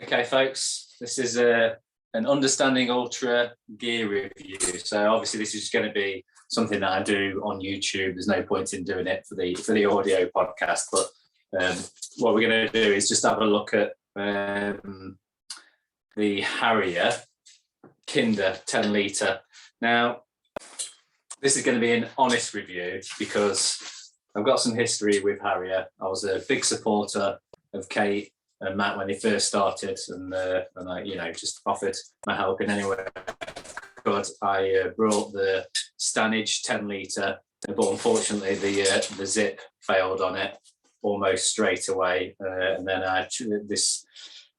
Okay, folks, this is an Understanding Ultra gear review. So obviously this is going to be something that I do on YouTube. There's no point in doing it for the audio podcast. But what we're going to do is just have a look at the Harrier Kinder 10 litre. Now, this is going to be an honest review because I've got some history with Harrier. I was a big supporter of Kate and Matt when they first started, and I, just offered my help in any way I could. I brought the Stanage 10 litre, but unfortunately the zip failed on it almost straight away, and then I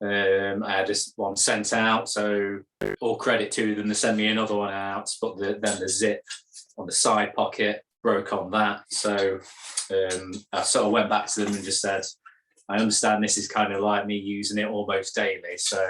had this one sent out. So all credit to them, they sent me another one out, but then the zip on the side pocket broke on that. So I sort of went back to them and just said, I understand this is kind of like me using it almost daily. So,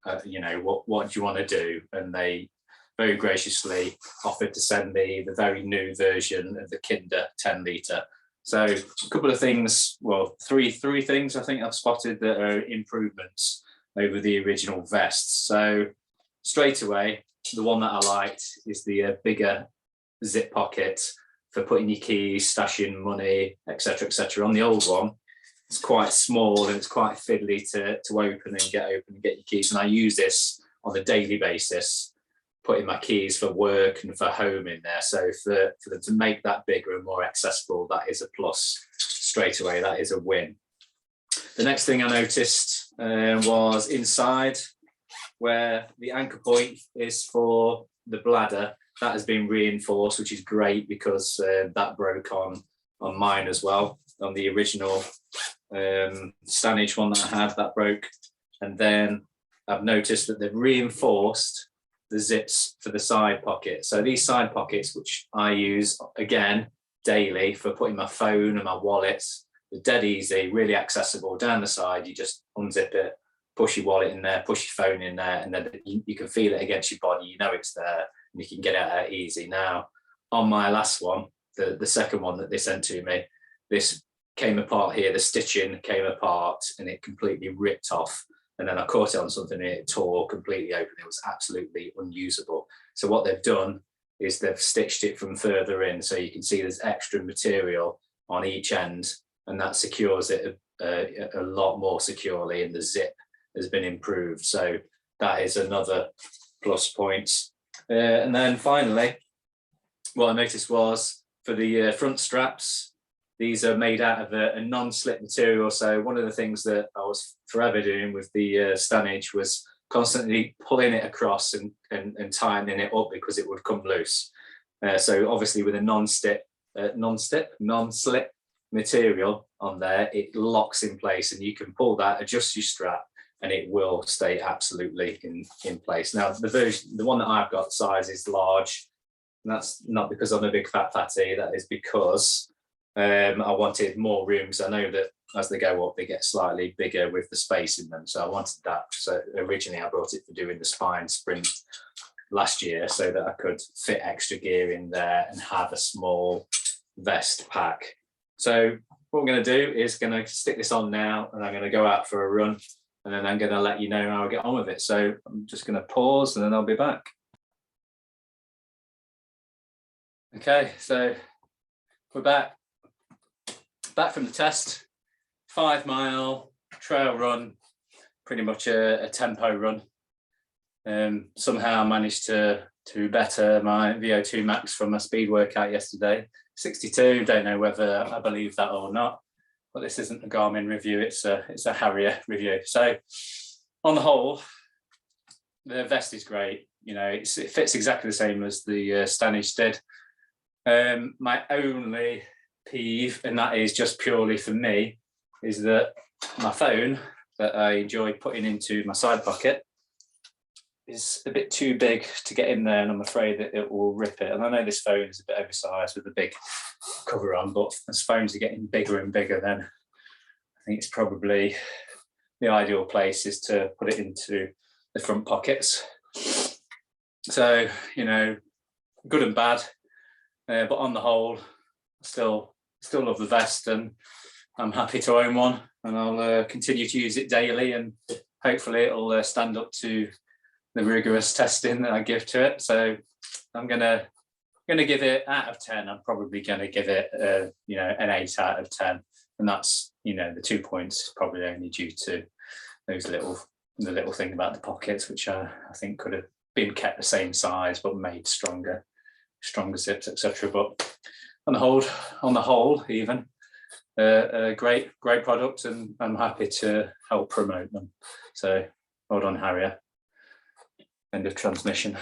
what do you want to do? And they very graciously offered to send me the very new version of the Kinder 10 litre. So a couple of things, well, three things I think I've spotted that are improvements over the original vests. So straight away, the one that I liked is the bigger zip pocket for putting your keys, stashing money, etc., etc. On the old one, it's quite small and it's quite fiddly to open and get your keys. And I use this on a daily basis, putting my keys for work and for home in there. So for them to make that bigger and more accessible, that is a plus straight away. That is a win. The next thing I noticed was inside, where the anchor point is for the bladder. That has been reinforced, which is great because that broke on mine as well. On the original Stanage one that I had, that broke. And then I've noticed that they've reinforced the zips for the side pocket. So these side pockets, which I use again daily for putting my phone and my wallets, they're dead easy, really accessible. Down the side, you just unzip it, push your wallet in there, push your phone in there, and then you can feel it against your body. You know it's there, and you can get it out easy. Now, on my last one, the second one that they sent to me, this came apart here, the stitching came apart and it completely ripped off. And then I caught it on something and it tore completely open. It was absolutely unusable. So what they've done is they've stitched it from further in. So you can see there's extra material on each end, and that secures it a lot more securely, and the zip has been improved. So that is another plus point. And then finally, what I noticed was for the front straps, these are made out of a non-slip material. So one of the things that I was forever doing with the Stanage was constantly pulling it across and tightening it up because it would come loose. So obviously with a non-slip material on there, it locks in place, and you can pull that, adjust your strap, and it will stay absolutely in place. Now the one that I've got size is large, and that's not because I'm a big fat fatty. That is because I wanted more room. So I know that as they go up, they get slightly bigger with the space in them. So I wanted that. So originally I brought it for doing the spine sprint last year so that I could fit extra gear in there and have a small vest pack. So what I'm going to do is going to stick this on now, and I'm going to go out for a run, and then I'm going to let you know how I get on with it. So I'm just going to pause and then I'll be back. Okay, so we're back from the test. 5 mile trail run, pretty much a tempo run. Somehow I managed to better my VO2 max from my speed workout yesterday. 62, don't know whether I believe that or not, but this isn't a Garmin review, it's a Harrier review. So on the whole, the vest is great. It fits exactly the same as the Stanage did. My only peeve, and that is just purely for me, is that my phone that I enjoy putting into my side pocket is a bit too big to get in there, and I'm afraid that it will rip it. And I know this phone is a bit oversized with a big cover on, but as phones are getting bigger and bigger, then I think it's probably the ideal place is to put it into the front pockets. So, good and bad, but on the whole, still love the vest, and I'm happy to own one, and I'll continue to use it daily, and hopefully it'll stand up to the rigorous testing that I give to it. So I'm gonna give it out of 10. I'm probably gonna give it an 8 out of 10, and that's the 2 points probably only due to the little thing about the pockets, which I think could have been kept the same size but made stronger zips, etc. But on the whole, even a great product, and I'm happy to help promote them. So well done, Harrier. End of transmission.